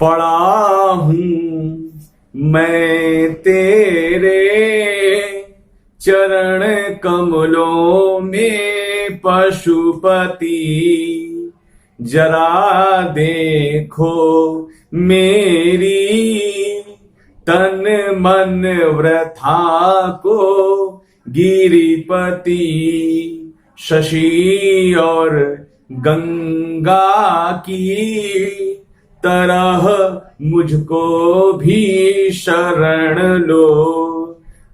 पड़ा हूं मैं तेरे चरण कमलों में पशुपति, जरा देखो मेरी तन मन वृथा को गिरिपति। शशि और गंगा की तरह मुझको भी शरण लो,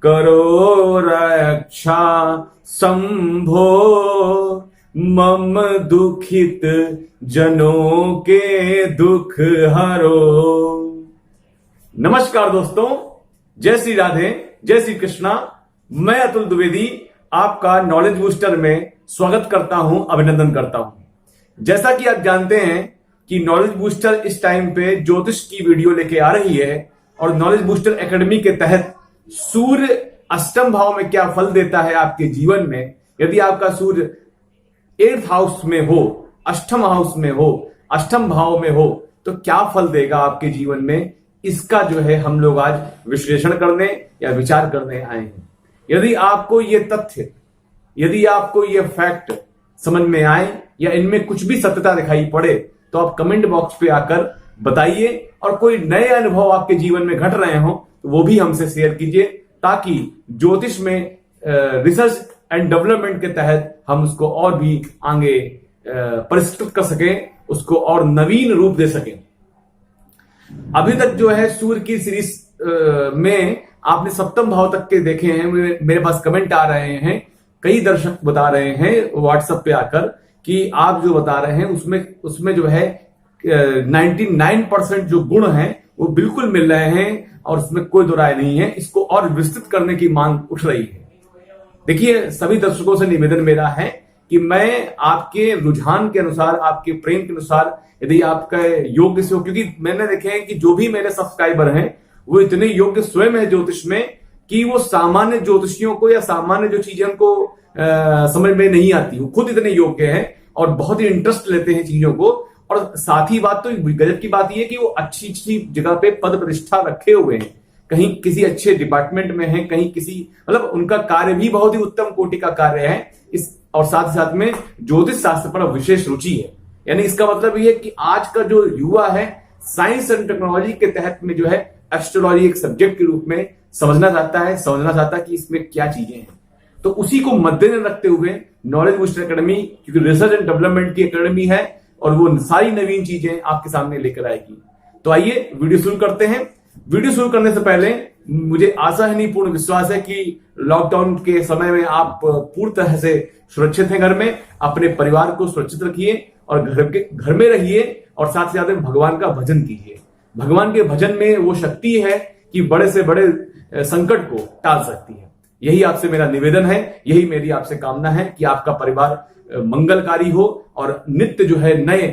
करो रक्षा संभो मम दुखित जनों के दुख हरो। नमस्कार दोस्तों, जय श्री राधे, जय श्री कृष्णा। मैं अतुल द्विवेदी आपका नॉलेज बूस्टर में स्वागत करता हूं, अभिनंदन करता हूं। जैसा कि आप जानते हैं कि नॉलेज बूस्टर इस टाइम पे ज्योतिष की वीडियो लेके आ रही है और नॉलेज बूस्टर एकेडमी के तहत सूर्य अष्टम भाव में क्या फल देता है आपके जीवन में। यदि आपका सूर्य 8th हाउस में हो, अष्टम हाउस में हो, अष्टम भाव में हो, तो क्या फल देगा आपके जीवन में, इसका जो है हम लोग आज विश्लेषण करने या विचार करने आए हैं। यदि आपको ये तथ्य, यदि आपको ये फैक्ट समझ में आए या इनमें कुछ भी सत्यता दिखाई पड़े तो आप कमेंट बॉक्स पे आकर बताइए, और कोई नए अनुभव आपके जीवन में घट रहे हो तो वो भी हमसे शेयर कीजिए, ताकि ज्योतिष में रिसर्च एंड डेवलपमेंट के तहत हम उसको और भी आगे परिष्कृत कर सकें, उसको और नवीन रूप दे सकें। अभी तक जो है सूर्य की सीरीज में आपने सप्तम भाव तक के देखे हैं। मेरे पास कमेंट आ रहे हैं, कई दर्शक बता रहे हैं व्हाट्सएप पे आकर कि आप जो बता रहे हैं उसमें जो है 99% जो गुण हैं वो बिल्कुल मिल रहे हैं और उसमें कोई दो राय नहीं है। इसको और विस्तृत करने की मांग उठ रही है। देखिए, सभी दर्शकों से निवेदन मेरा है कि मैं आपके रुझान के अनुसार, आपके प्रेम के अनुसार, यदि आपका योग्य से हो, क्योंकि मैंने देखे हैं कि जो भी मेरे सब्सक्राइबर हैं वो इतने योग्य स्वयं है ज्योतिष में कि वो सामान्य ज्योतिषियों को या सामान्य जो चीजें उनको समझ में नहीं आती, वो खुद इतने योग्य हैं और बहुत ही इंटरेस्ट लेते हैं चीजों को। और साथ ही बात तो गजब की बात यह कि वो अच्छी अच्छी जगह पे पद प्रतिष्ठा रखे हुए हैं, कहीं किसी अच्छे डिपार्टमेंट में है, कहीं किसी, मतलब उनका कार्य भी बहुत ही उत्तम कोटि का कार्य है इस, और साथ ही साथ में ज्योतिष शास्त्र पर विशेष रुचि है। यानी इसका मतलब ये है कि आज का जो युवा है साइंस एंड टेक्नोलॉजी के तहत में जो है एस्ट्रोलॉजी एक सब्जेक्ट के रूप में समझना चाहता है कि इसमें क्या चीजें हैं। तो उसी को मद्देनजर रखते हुए नॉलेज बूस्टर एकेडमी, क्योंकि रिसर्च एंड डेवलपमेंट की एकेडमी है और वो सारी नवीन चीजें आपके सामने लेकर आएगी। तो आइए वीडियो शुरू करते हैं। वीडियो शुरू करने से पहले मुझे आशा है, नहीं पूर्ण विश्वास है कि लॉकडाउन के समय में आप पूर्ण तरह से सुरक्षित हैं घर में। अपने परिवार को सुरक्षित रखिए और घर में रहिए और साथ ही साथ भगवान का भजन कीजिए। भगवान के भजन में वो शक्ति है कि बड़े से बड़े संकट को टाल सकती है। यही आपसे मेरा निवेदन है, यही मेरी आपसे कामना है कि आपका परिवार मंगलकारी हो और नित्य जो है नए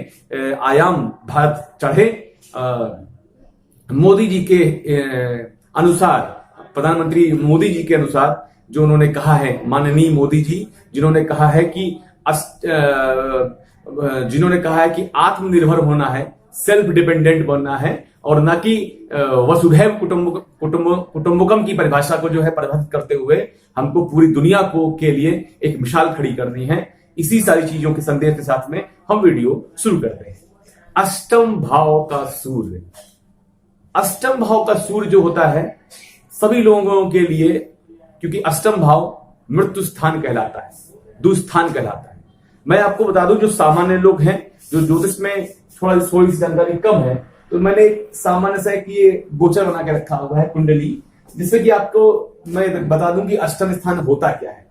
आयाम भारत चढ़े। मोदी जी के अनुसार, प्रधानमंत्री मोदी जी के अनुसार जो उन्होंने कहा है, माननीय मोदी जी जिन्होंने कहा है कि आत्मनिर्भर होना है, सेल्फ डिपेंडेंट बनना है और न कि वसुधैव कुटुंबकम की परिभाषा को जो है परिभाषित करते हुए हमको पूरी दुनिया को के लिए एक मिसाल खड़ी करनी है। इसी सारी चीजों के संदेश के साथ में हम वीडियो शुरू करते हैं। अष्टम भाव का सूर्य, अष्टम भाव का सूर्य जो होता है सभी लोगों के लिए, क्योंकि अष्टम भाव मृत्यु स्थान कहलाता है, दुस्थान कहलाता है। मैं आपको बता दूं, जो सामान्य लोग हैं, जो ज्योतिष में थोड़ी सी जानकारी कम है, तो मैंने एक सामान्य सा एक ये गोचर बना के रखा हुआ है, कुंडली, जिससे कि आपको मैं बता दूं कि अष्टम स्थान होता क्या है।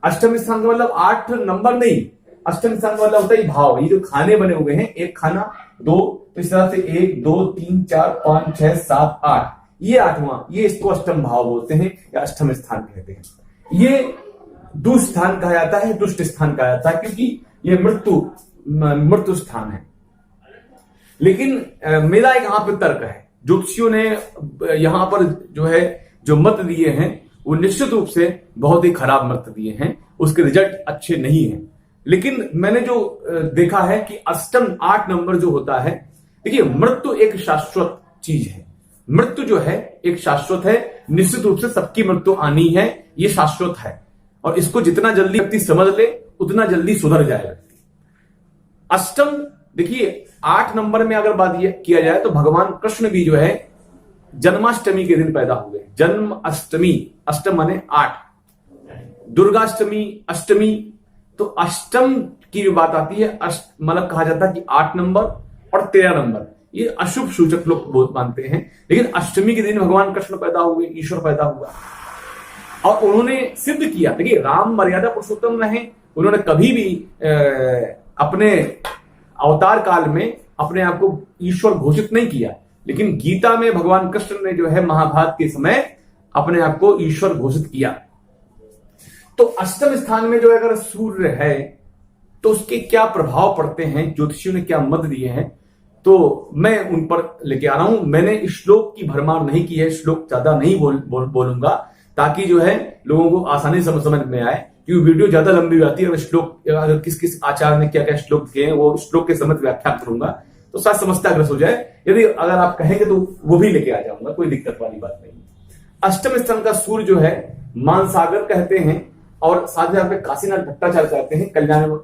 अष्टम स्थान का मतलब 8 नंबर नहीं, अष्टम स्थान का मतलब होता है भाव। ये जो खाने बने हुए हैं, एक खाना, 2, तो इस तरह से 1 2 3 4 5 6 7 8, ये 8वां, ये इसको अष्टम भाव बोलते हैं या अष्टम स्थान कहते हैं। ये दुस्थान कहा जाता है, दुष्ट स्थान कहा जाता है, क्योंकि ये मृत्यु स्थान है। लेकिन मेरा एक यहां पर तर्क है, ज्योतिषियों ने यहां पर जो मत दिए हैं वो निश्चित रूप से बहुत ही खराब मत दिए हैं, उसके रिजल्ट अच्छे नहीं हैं। लेकिन मैंने जो देखा है कि अष्टम 8 नंबर जो होता है, देखिए, मृत्यु एक शाश्वत चीज है। मृत्यु जो है एक शाश्वत है, निश्चित रूप से सबकी मृत्यु आनी है, ये शाश्वत है। और इसको जितना जल्दी व्यक्ति समझ ले उतना जल्दी सुधर जाएगा। अष्टम, देखिए 8 नंबर में अगर बात ये किया जाए तो भगवान कृष्ण भी जो है जन्माष्टमी के दिन पैदा हुए। जन्म अष्टमी, अष्टम माने 8, दुर्गाष्टमी अष्टमी, तो अष्टम की जो बात आती है, मतलब कहा जाता है कि 8 नंबर और 13 नंबर ये अशुभ सूचक लोग बहुत मानते हैं। लेकिन अष्टमी के दिन भगवान कृष्ण पैदा हुए, ईश्वर पैदा हुआ और उन्होंने सिद्ध किया। देखिए, राम मर्यादा पुरुषोत्तम रहे, उन्होंने कभी भी अपने अवतार काल में अपने आप को ईश्वर घोषित नहीं किया। लेकिन गीता में भगवान कृष्ण ने जो है महाभारत के समय अपने आप को ईश्वर घोषित किया। तो अष्टम स्थान में जो अगर सूर्य है तो उसके क्या प्रभाव पड़ते हैं, ज्योतिषियों ने क्या मत दिए हैं, तो मैं उन पर लेके आ रहा हूं। मैंने इस श्लोक की भरमार नहीं की है, श्लोक ज्यादा नहीं बोलूंगा ताकि जो है लोगों को आसानी से समझ में आए, क्योंकि वीडियो ज्यादा लंबी हो जाती है। श्लोक अगर किस किस आचार्य ने क्या क्या श्लोक किए हैं वो श्लोक के समझ व्याख्या करूंगा तो शायद समझता अग्रस्त हो जाए। यदि अगर आप कहेंगे तो वो भी लेके आ जाऊंगा, कोई दिक्कत वाली बात नहीं। अष्टम स्थान का सूर्य जो है मानसागर कहते हैं, और साथ में यहाँ पे काशीनाथ भट्टाचार्य कहते हैं,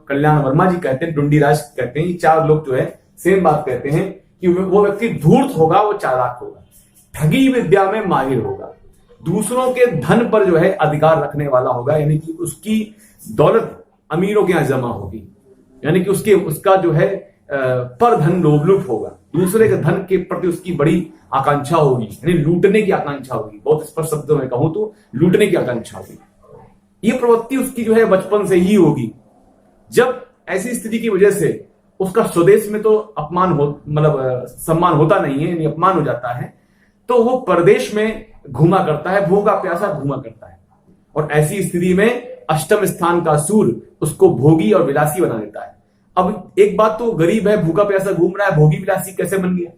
कल्याण वर्मा जी कहते हैं, डुंडीराज कहते हैं। ये 4 लोग जो है सेम बात कहते हैं कि वो व्यक्ति धूर्त होगा, वो चालाक होगा, ठगी विद्या में माहिर होगा, दूसरों के धन पर जो है अधिकार रखने वाला होगा, यानी कि उसकी दौलत अमीरों के यहां जमा होगी, यानी कि उसका जो है पर धन लोभलुप होगा, दूसरे के धन के प्रति उसकी बड़ी आकांक्षा होगी, यानी लूटने की आकांक्षा होगी। बहुत स्पष्ट शब्दों में कहूं तो लूटने की आकांक्षा होगी। ये प्रवृत्ति उसकी जो है बचपन से ही होगी। जब ऐसी स्थिति की वजह से उसका स्वदेश में तो अपमान हो, मतलब सम्मान होता नहीं है, यानी अपमान हो जाता है, तो वो परदेश में घूमा करता है, भोगा प्यासा घूमा करता है। और ऐसी स्थिति में अष्टम स्थान का सूर्य उसको भोगी और विलासी बना देता है। अब एक बात तो गरीब है, भूखा प्यासा घूम रहा है, भोगी विलासी कैसे बन गया?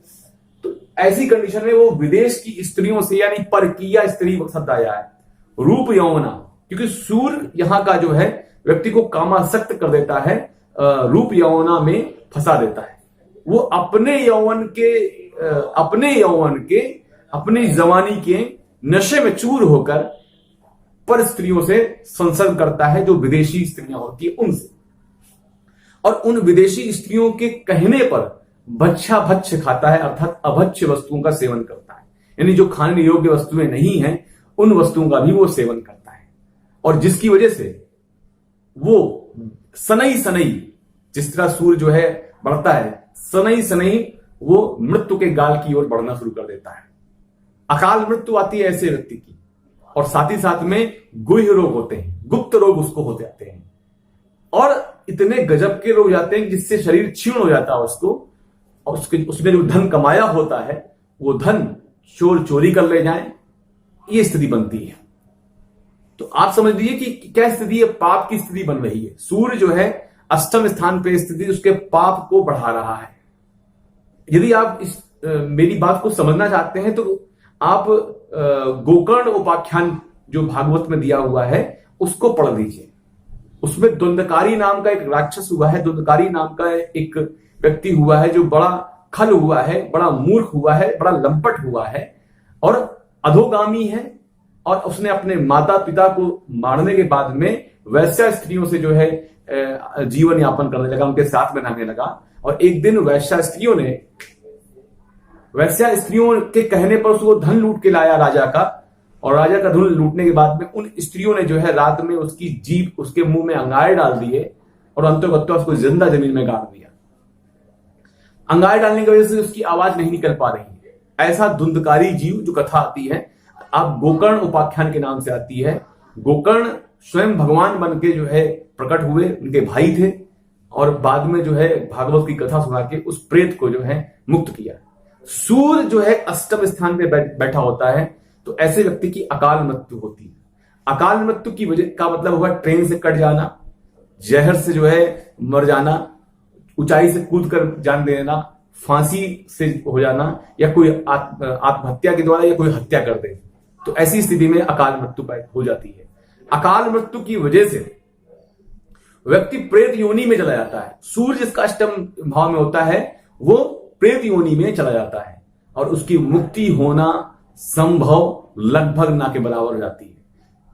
तो ऐसी कंडीशन में वो विदेश की स्त्रियों से, यानी परकीय स्त्री शब्द आया है, रूप यौवना, क्योंकि सूर्य यहां का जो है व्यक्ति को कामासक्त कर देता है, रूप यौवना में फंसा देता है। वो अपने यौवन के अपनी जवानी के नशे में चूर होकर पर स्त्रियों से संसर्ग करता है, जो विदेशी स्त्रियां होती है उनसे, और उन विदेशी स्त्रियों के कहने पर भच्छा भक्ष खाता है, अर्थात अभक्ष्य वस्तुओं का सेवन करता है, यानी जो खाने योग्य वस्तुएं नहीं है उन वस्तुओं का भी वो सेवन करता है। और जिसकी वजह से वो सनई सनई, जिस तरह सूर्य जो है बढ़ता है, सनई सनई वो मृत्यु के गाल की ओर बढ़ना शुरू कर देता है। अकाल मृत्यु आती है ऐसे व्यक्ति की, और साथ ही साथ में गुह्य रोग होते हैं, गुप्त रोग उसको होते जाते हैं, और इतने गजब के रोग जाते हैं जिससे शरीर क्षीण हो जाता है उसको, और उसने जो धन कमाया होता है वो धन चोर चोरी कर ले जाए, ये स्थिति बनती है। तो आप समझ लीजिए कि क्या स्थिति है, पाप की स्थिति बन रही है। सूर्य जो है अष्टम स्थान पे स्थिति उसके पाप को बढ़ा रहा है। यदि आप मेरी बात को समझना चाहते हैं तो आप गोकर्ण उपाख्यान जो भागवत में दिया हुआ है उसको पढ़ लीजिए। उसमें द्वंद्वकारी नाम का एक राक्षस हुआ है, द्वंद्वकारी नाम का एक व्यक्ति हुआ है जो बड़ा खल हुआ है, बड़ा मूर्ख हुआ है, बड़ा लंपट हुआ है और अधोगामी है, और उसने अपने माता पिता को मारने के बाद में वैश्या स्त्रियों से जो है जीवन यापन करने लगा, उनके साथ में रहने लगा। और एक दिन वैश्या स्त्रियों के कहने पर उसको धन लूट के लाया राजा का, और राजा का धन लूटने के बाद में उन स्त्रियों ने जो है रात में उसकी जीभ उसके मुंह में अंगारे डाल दिए और अंततः उसको जिंदा जमीन में गाड़ दिया। अंगारे डालने की वजह से उसकी आवाज नहीं निकल पा रही है। ऐसा धुंधकारी जीव जो कथा आती है, आप गोकर्ण उपाख्यान के नाम से आती है। गोकर्ण स्वयं भगवान बन के जो है प्रकट हुए, उनके भाई थे, और बाद में जो है भागवत की कथा सुना के उस प्रेत को जो है मुक्त किया। सूर्य जो है अष्टम स्थान पे बैठा होता है, तो ऐसे व्यक्ति की अकाल मृत्यु होती है। अकाल मृत्यु की वजह का मतलब हुआ ट्रेन से कट जाना, जहर से जो है मर जाना, ऊंचाई से कूद कर जान दे देना, फांसी से हो जाना, या कोई आत्महत्या के द्वारा या कोई हत्या कर दे, तो ऐसी स्थिति में अकाल मृत्यु हो जाती है। अकाल मृत्यु की वजह से व्यक्ति प्रेत योनि में चला जाता है। सूर्य जिसका अष्टम भाव में होता है वो प्रेत योनि में चला जाता है और उसकी मुक्ति होना संभव लगभग ना के बराबर हो जाती है।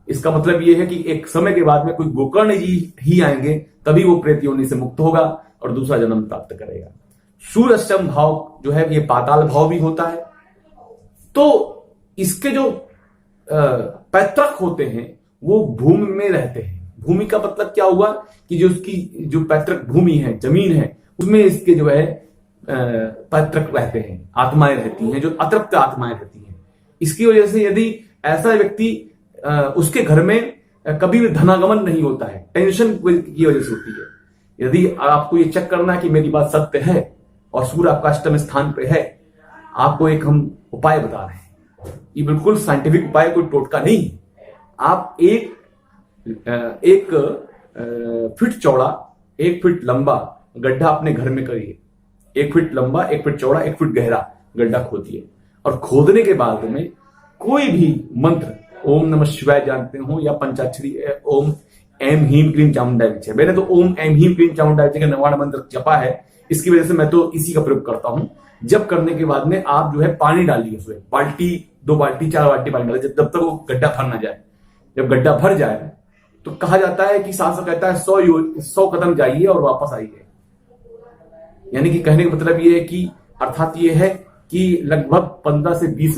इसका मतलब यह है कि एक समय के बाद में कोई गोकर्ण जी ही आएंगे, तभी वो प्रेत योनि से मुक्त होगा और दूसरा जन्म प्राप्त करेगा। सूर्य अष्टम भाव जो है ये पाताल भाव भी होता है। तो इसके जो पैतृक होते हैं वो भूमि में रहते हैं। भूमि का मतलब क्या हुआ कि जो उसकी जो पैतृक भूमि है, जमीन है, उसमें इसके जो है पैतृक रहते हैं, आत्माएं रहती हैं, जो अतृप्त आत्माएं रहती हैं। इसकी वजह से यदि ऐसा व्यक्ति उसके घर में कभी भी धनागमन नहीं होता है, टेंशन की वजह से होती है। यदि आपको ये चेक करना है कि मेरी बात सत्य है और सूर्य आपका अष्टम स्थान पे है, आपको एक हम उपाय बता रहे हैं। ये बिल्कुल साइंटिफिक उपाय, कोई टोटका नहीं। आप एक फीट चौड़ा 1 फीट लंबा गड्ढा अपने घर में करिए। 1 फीट लंबा, 1 फीट चौड़ा, 1 फीट गहरा गड्ढा खोदिए और खोदने के बाद में कोई भी मंत्र, ओम नमः शिवाय जानते हो या पंचाक्षरी ओम एम हीम क्लीम चामुंडाय विचे, मैंने तो ओम एम हीम क्लीम चामुंडाय विचे का नवाण मंत्र जपा है, इसकी वजह से मैं तो इसी का प्रयोग करता हूं। जब करने के बाद में आप जो है पानी डालिए उसमें, बाल्टी 2 बाल्टी 4 बाल्टी पानी डालिए, जब तक वो गड्ढा भर ना जाए। जब गड्ढा भर जाए तो कहा जाता है कि शास्त्र कहता है 100 कदम जाइए और वापस आइए। यानी कि कहने का मतलब ये है कि अर्थात ये है कि लगभग 15 से 20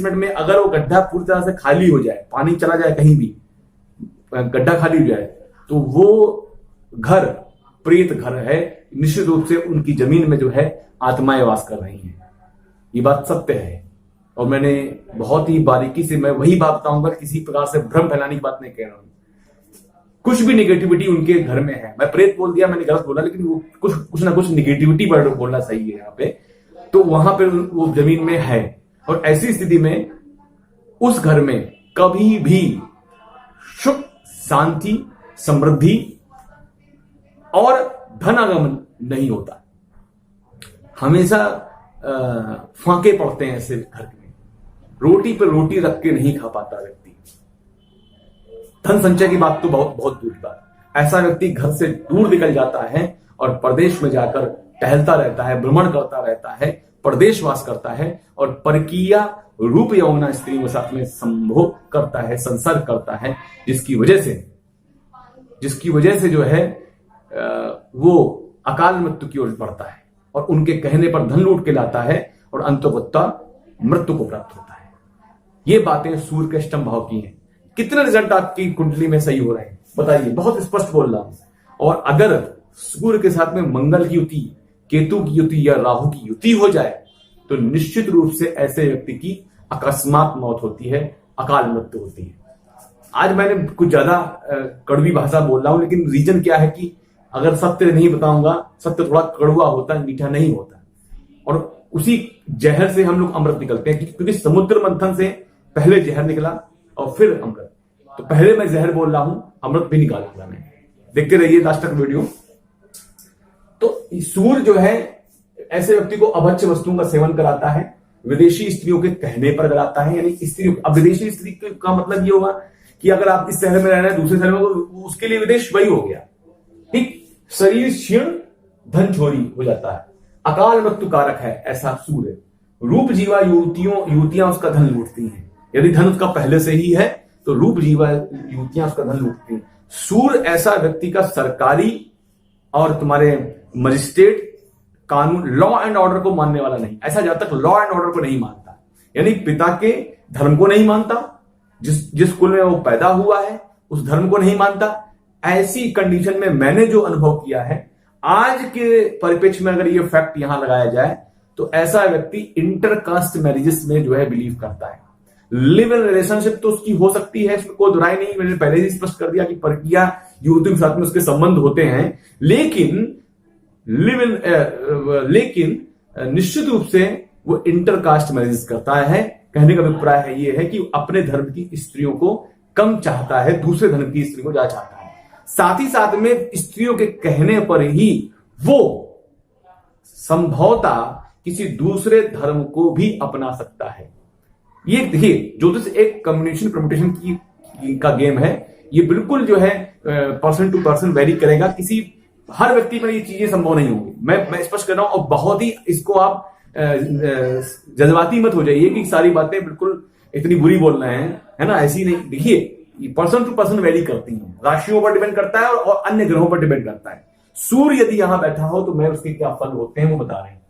मिनट में अगर वो गड्ढा पूरी तरह से खाली हो जाए, पानी चला जाए, कहीं भी गड्ढा खाली हो जाए, तो वो घर प्रेत घर है। निश्चित रूप से उनकी जमीन में जो है आत्माएं वास कर रही हैं। ये बात सत्य है और मैंने बहुत ही बारीकी से मैं वही बात बताऊंगा, किसी प्रकार से भ्रम फैलाने की बात नहीं कह रहा हूं। कुछ भी निगेटिविटी उनके घर में है, मैं प्रेत बोल दिया, मैंने गलत बोला, लेकिन वो कुछ ना कुछ निगेटिविटी पर बोलना सही है यहाँ पे। तो वहां पे वो जमीन में है और ऐसी स्थिति में उस घर में कभी भी सुख, शांति, समृद्धि और धनागमन नहीं होता। हमेशा फांके पड़ते हैं ऐसे घर में। रोटी पर रोटी रख के नहीं खा पाता व्यक्ति। धन संचय की बात तो बहुत दूर की बात। ऐसा व्यक्ति घर से दूर निकल जाता है और प्रदेश में जाकर टहलता रहता है, भ्रमण करता रहता है, प्रदेशवास करता है और परकीया रूप यौवना स्त्रियों के साथ में संभोग करता है, संसर्ग करता है, जिसकी वजह से जो है वो अकाल मृत्यु की ओर बढ़ता है और उनके कहने पर धन लूट के लाता है और अंततः मृत्यु को प्राप्त होता है। ये बातें सूर्य के अष्टम भाव की हैं। कितने रिजल्ट आपकी कुंडली में सही हो रहे हैं बताइए, बहुत स्पष्ट बोल रहा हूं। और अगर सूर्य के साथ में मंगल की युति, केतु की युति या राहु की युति हो जाए तो निश्चित रूप से ऐसे व्यक्ति की अकस्मात मौत होती है, अकाल मृत्यु होती है। आज मैंने कुछ ज्यादा कड़वी भाषा बोल रहा हूं, लेकिन रीजन क्या है कि अगर सत्य नहीं बताऊंगा, सत्य थोड़ा कड़वा होता है, मीठा नहीं होता। और उसी जहर से हम लोग अमृत निकलते हैं, क्योंकि समुद्र मंथन से पहले जहर निकला और फिर अमृत। तो पहले मैं जहर बोल रहा हूं, अमृत भी निकाल दिया मैं। देखते रहिए लास्ट तक वीडियो। तो सूर्य जो है ऐसे व्यक्ति को अभक्ष्य वस्तुओं का सेवन कराता है, विदेशी स्त्रियों के कहने पर कराता है। यानी स्त्री, अब विदेशी स्त्री का मतलब ये होगा कि अगर आप इस शहर में रह रहे हैं, दूसरे शहर में, उसके लिए विदेश वही हो गया। ठीक, शरीर क्षीण, धन चोरी हो जाता है, अकाल मृत्यु कारक है ऐसा सूर्य। रूप जीवा युवतियां उसका धन लूटती हैं। यदि धन उसका पहले से ही है तो रूप जीवा युवतियां उसका धन लूटती हैं। सूर्य ऐसा व्यक्ति का सरकारी और तुम्हारे मजिस्ट्रेट, कानून, लॉ एंड ऑर्डर को मानने वाला नहीं। ऐसा जब तक लॉ एंड ऑर्डर को नहीं मानता, यानी पिता के धर्म को नहीं मानता, जिस कुल में वो पैदा हुआ है उस धर्म को नहीं मानता, ऐसी कंडीशन में मैंने जो अनुभव किया है, आज के परिप्रेक्ष्य में अगर ये फैक्ट यहां लगाया जाए तो ऐसा व्यक्ति इंटरकास्ट मैरिजेस में जो है बिलीव करता है। लिव इन रिलेशनशिप तो उसकी हो सकती है, इसमें कोई दुराई नहीं। मैंने पहले ही स्पष्ट कर दिया कि परकीया युवतियों के साथ में उसके संबंध होते हैं, लेकिन निश्चित रूप से वो इंटरकास्ट मैरिजेस करता है। कहने का अभिप्राय है ये है कि अपने धर्म की स्त्रियों को कम चाहता है, दूसरे धर्म की स्त्री को ज्यादा चाहता है। साथ ही साथ में स्त्रियों के कहने पर ही वो संभवतः किसी दूसरे धर्म को भी अपना सकता है। ये देखिए, ज्योतिष एक कम्युनिकेशन परम्यूटेशन का गेम है। ये बिल्कुल जो है पर्सन टू पर्सन वेरी करेगा। किसी हर व्यक्ति में ये चीजें संभव नहीं होंगी, मैं स्पष्ट कर रहा हूं। और बहुत ही इसको आप जज्बाती मत हो जाइए कि सारी बातें बिल्कुल इतनी बुरी बोल रहे हैं, है ना, ऐसी नहीं। देखिए पर्सन टू पर्सन वेरी करती हैं, राशियों पर डिपेंड करता है और अन्य ग्रहों पर डिपेंड करता है। सूर्य यदि यहां बैठा हो तो मैं उसके क्या फल होते हैं वो बता रहे हैं।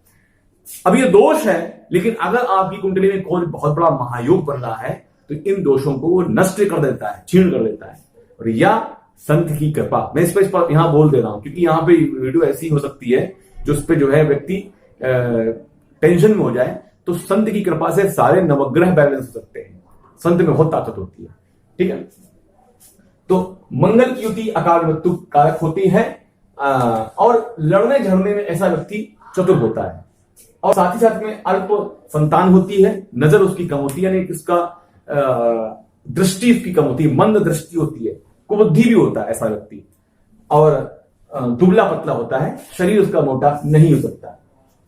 अब ये दोष है, लेकिन अगर आपकी कुंडली में कोई बहुत बड़ा महायोग बन रहा है तो इन दोषों को वो नष्ट कर देता है, छीण कर देता है। और या संत की कृपा, मैं इस पर यहां बोल दे रहा हूं क्योंकि यहां पे वीडियो ऐसी हो सकती है जो उस पर जो है व्यक्ति टेंशन में हो जाए। तो संत की कृपा से सारे नवग्रह बैलेंस हो सकते हैं, संत में बहुत ताकत होती है, ठीक है। तो मंगल की युति अकाल मृत्यु कारक होती है और लड़ने झगड़ने में ऐसा व्यक्ति चतुर होता है। और साथ ही साथ में अल्प संतान होती है, नजर उसकी कम होती है, यानी इसका दृष्टि उसकी कम होती है, मंद दृष्टि होती है, कुबुद्धि भी होता है ऐसा व्यक्ति। और दुबला पतला होता है, शरीर उसका मोटा नहीं हो सकता।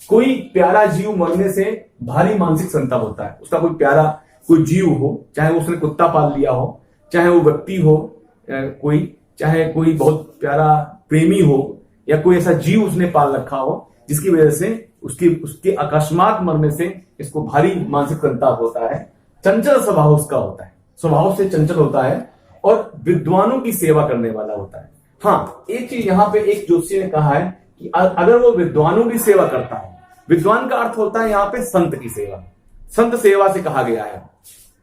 कोई प्यारा जीव मरने से भारी मानसिक संताप होता है। उसका कोई प्यारा कोई जीव हो, चाहे उसने कुत्ता पाल लिया हो, चाहे वो व्यक्ति हो कोई, चाहे कोई बहुत प्यारा प्रेमी हो, या कोई ऐसा जीव उसने पाल रखा हो जिसकी वजह से उसके अकस्मात मरने से इसको भारी मानसिक संताप होता है। चंचल स्वभाव उसका होता है, स्वभाव से चंचल होता है और विद्वानों की सेवा करने वाला होता है। हाँ, एक चीज यहां पे एक जोशी ने कहा है कि अगर वो विद्वानों की सेवा करता है, विद्वान का अर्थ होता है यहां पे संत की सेवा, संत सेवा से कहा गया है।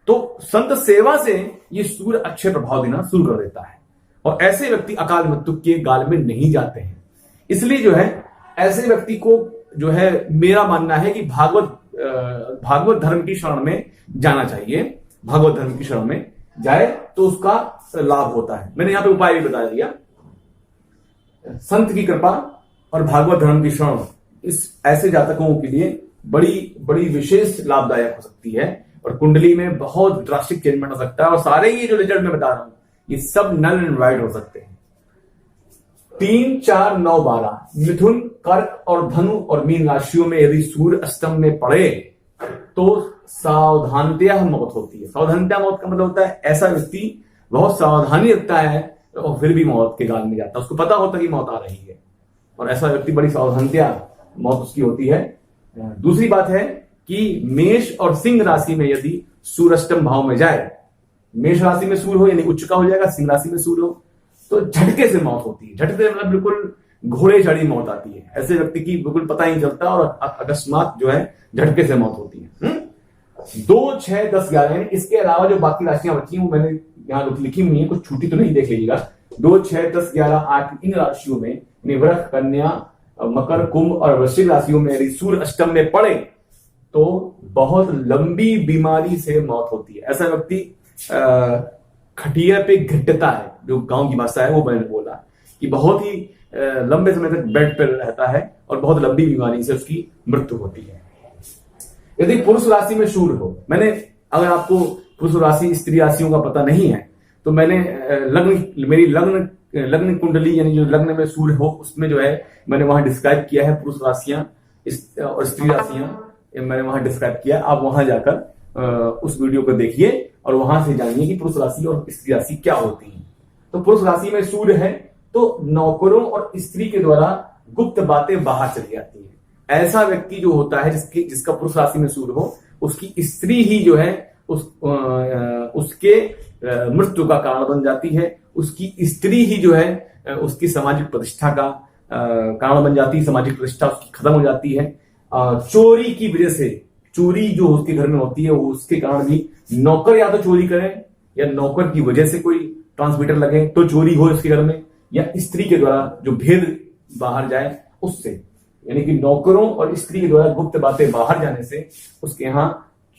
तो संत सेवा से ये सूर्य अच्छे प्रभाव देना शुरू कर देता है और ऐसे व्यक्ति अकाल मृत्यु के गाल में नहीं जाते हैं। इसलिए जो है ऐसे व्यक्ति को जो है मेरा मानना है कि भागवत धर्म की शरण में जाना चाहिए। भागवत धर्म की शरण में जाए तो उसका लाभ होता है। मैंने यहां पे उपाय भी बता दिया। संत की कृपा और भागवत धर्म की शरण इस ऐसे जातकों के लिए बड़ी बड़ी विशेष लाभदायक हो सकती है और कुंडली में बहुत ड्रास्टिक चेंजमेंट हो सकता है। और सारे ये जो रिजल्ट मैं बता रहा हूं ये सब नल एंड वाइड हो सकते हैं। 3, 4, 9, 12 मिथुन, कर्क और धनु और मीन राशियों में यदि सूर्य अष्टम में पड़े तो सावधानतया मौत होती है। सावधानतया मौत का मतलब होता है ऐसा व्यक्ति बहुत सावधानी रखता है और फिर भी मौत के गाल में जाता है, उसको पता होता है कि मौत आ रही है और ऐसा व्यक्ति बड़ी सावधानतया मौत उसकी होती है। दूसरी बात है कि मेष और सिंह राशि में यदि सूर्य अष्टम भाव में जाए, मेष राशि में सूर्य हो यानी उच्च का हो जाएगा, सिंह राशि में सूर्य हो तो झटके से मौत होती है। झटके मतलब बिल्कुल घोड़े चढ़ी मौत आती है, ऐसे व्यक्ति की बिल्कुल पता ही नहीं चलता और अकस्मात जो है झटके से मौत होती है। 2, 6, 10, 11 इसके अलावा जो बाकी राशियां बची वो मैंने यहाँ लिखी हुई है, कुछ छूटी तो नहीं, देख लीजिएगा। 2, 6, 10, 11, 8 इन राशियों में वृष, कन्या, मकर, कुंभ और वृश्चिक राशियों में यदि सूर्य अष्टम में पड़े तो बहुत लंबी बीमारी से मौत होती है। ऐसा व्यक्ति खटिया पे घिटता है, जो गांव की भाषा है वो मैंने बोला कि बहुत ही लंबे समय तक बेड पर रहता है और बहुत लंबी बीमारी से उसकी मृत्यु होती है। यदि पुरुष राशि में सूर्य हो, मैंने अगर आपको पुरुष राशि स्त्री राशियों का पता नहीं है तो मैंने मेरी लग्न कुंडली यानी जो लग्न में सूर्य हो उसमें जो है मैंने वहां डिस्क्राइब किया है पुरुष राशियां और स्त्री राशियां, मैंने वहां डिस्क्राइब किया। आप वहां जाकर उस वीडियो को देखिए और वहां से जानिए कि पुरुष राशि और स्त्री राशि क्या होती है। तो पुरुष राशि में सूर्य है तो नौकरों और स्त्री के द्वारा गुप्त बातें बाहर चली जाती है। ऐसा व्यक्ति जो होता है जिसका पुरुष राशि में सूर्य हो उसकी स्त्री ही जो है उसके मृत्यु का कारण बन जाती है। उसकी स्त्री ही जो है उसकी सामाजिक प्रतिष्ठा का कारण बन जाती है, सामाजिक प्रतिष्ठा उसकी खत्म हो जाती है। चोरी की वजह से, चोरी जो उसके घर में होती है वो उसके कारण भी, नौकर या तो चोरी करें या नौकर की वजह से कोई ट्रांसमीटर लगे तो चोरी हो उसके घर में, या स्त्री के द्वारा जो भेद बाहर जाए उससे, यानी कि नौकरों और स्त्री के द्वारा गुप्त बातें बाहर जाने से उसके यहाँ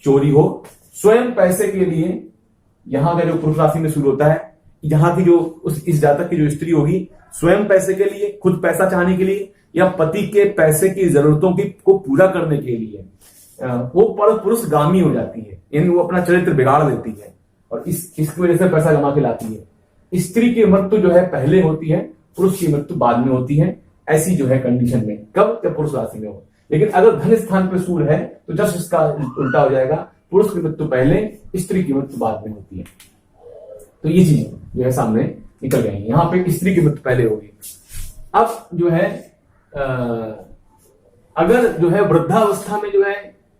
चोरी हो। स्वयं पैसे के लिए यहाँ का जो पुरुष राशि में शुरू होता है, यहाँ की जो इस जातक की जो स्त्री होगी स्वयं पैसे के लिए, खुद पैसा चाहने के लिए या पति के पैसे की जरूरतों को पूरा करने के लिए वो पर पुरुष गामी हो जाती है, यानी वो अपना चरित्र बिगाड़ देती है और इसकी वजह से पैसा कमा के लाती है। स्त्री की मृत्यु जो है पहले होती है, पुरुष की मृत्यु बाद में होती है। ऐसी जो है कंडीशन में, कब, जब पुरुष राशि में हो। लेकिन अगर धन स्थान पे सूर्य है तो जस्ट इसका उल्टा हो जाएगा, पुरुष की मृत्यु पहले, स्त्री की मृत्यु बाद में होती है। तो ये चीज जो है सामने निकल गई, यहाँ पे स्त्री की मृत्यु पहले होगी। अब जो है अगर जो है वृद्धावस्था में जो है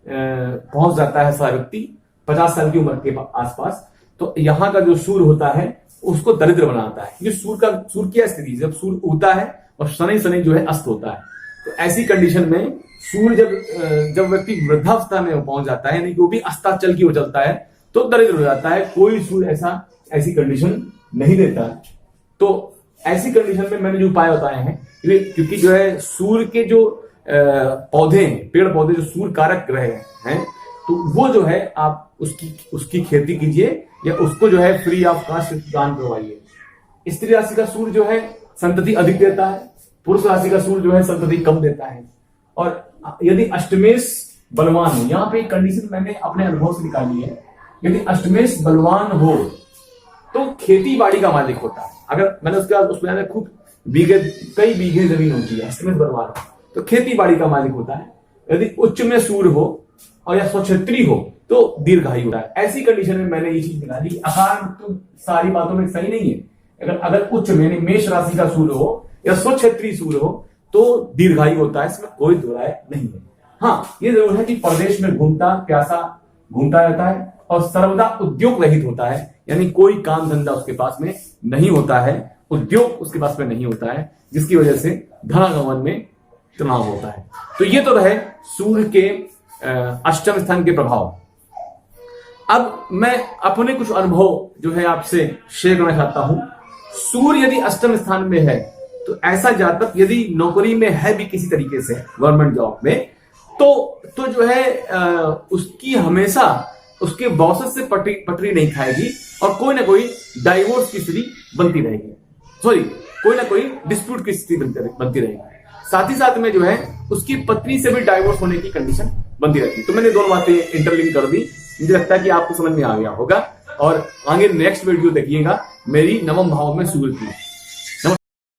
पहुंच जाता है ऐसा व्यक्ति 50 साल की उम्र के आसपास, तो यहाँ का जो सूर्य होता है उसको दरिद्र बनाता है। क्योंकि सूर्य क्या स्थिति, जब सूर्य उगता है और शनि शनि जो है अस्त होता है, तो ऐसी कंडीशन में सूर्य जब व्यक्ति वृद्धावस्था में पहुंच जाता है, यानी कि वो भी अस्ताचल की हो चलता है, तो दरिद्र हो जाता है। कोई सूर्य ऐसी कंडीशन नहीं देता है। तो ऐसी कंडीशन में मैंने जो उपाय बताए हैं, क्योंकि जो है सूर्य के जो पौधे हैं, पेड़ पौधे जो सूर्य कारक ग्रह हैं, तो वो जो है आप उसकी खेती कीजिए या उसको जो है फ्री ऑफ कास्ट दान करवाइए। स्त्री राशि का सूर्य जो है संतति अधिक देता है, पुरुष राशि का सूर्य जो है संतति कम देता है। और यदि अष्टमेश बलवान हो, यहाँ पे कंडीशन मैंने अपने अनुभव से निकाली है, यदि अष्टमेश बलवान हो तो खेती बाड़ी का मालिक होता है। अगर मैंने उसमें खूब कई बीघे जमीन होती है, अष्टमेश बलवान तो खेती बाड़ी का मालिक होता है। यदि उच्च में सूर्य हो और या स्वक्षेत्री हो तो दीर्घायु होता है। ऐसी कंडीशन में मैंने ये चीज निकाली। आकार तो सारी बातों में सही नहीं है। अगर उच्च में मेष राशि का सूर्य हो या स्वक्षेत्री सूर्य हो तो दीर्घायु होता है, इसमें कोई दो राय नहीं है। हाँ, ये जरूर है कि प्रदेश में घूमता रहता है और सर्वदा उद्योग रहित होता है, यानी कोई काम धंधा उसके पास में नहीं होता है, उद्योग उसके पास में नहीं होता है, जिसकी वजह से धनागमन में तनाव होता है। तो ये तो रहे सूर्य के अष्टम स्थान के प्रभाव। अब मैं अपने कुछ अनुभव जो है आपसे शेयर करना चाहता हूं। सूर्य यदि अष्टम स्थान में है तो ऐसा जातक यदि नौकरी में है भी किसी तरीके से गवर्नमेंट जॉब में, तो जो है उसकी हमेशा उसके बॉसेस से पटरी नहीं खाएगी और कोई ना कोई डाइवोर्स की स्थिति बनती रहेगी, कोई ना कोई डिस्प्यूट की स्थिति बनती रहेगी। साथ ही साथ में जो है उसकी पत्नी से भी डाइवोर्स होने की कंडीशन बनती रहती है। तो मैंने दोनों बातें इंटरलिंक कर दी। मुझे लगता है कि आपको समझ में आ गया होगा। और आगे नेक्स्ट वीडियो देखिएगा मेरी नवम भाव में सूर्य की।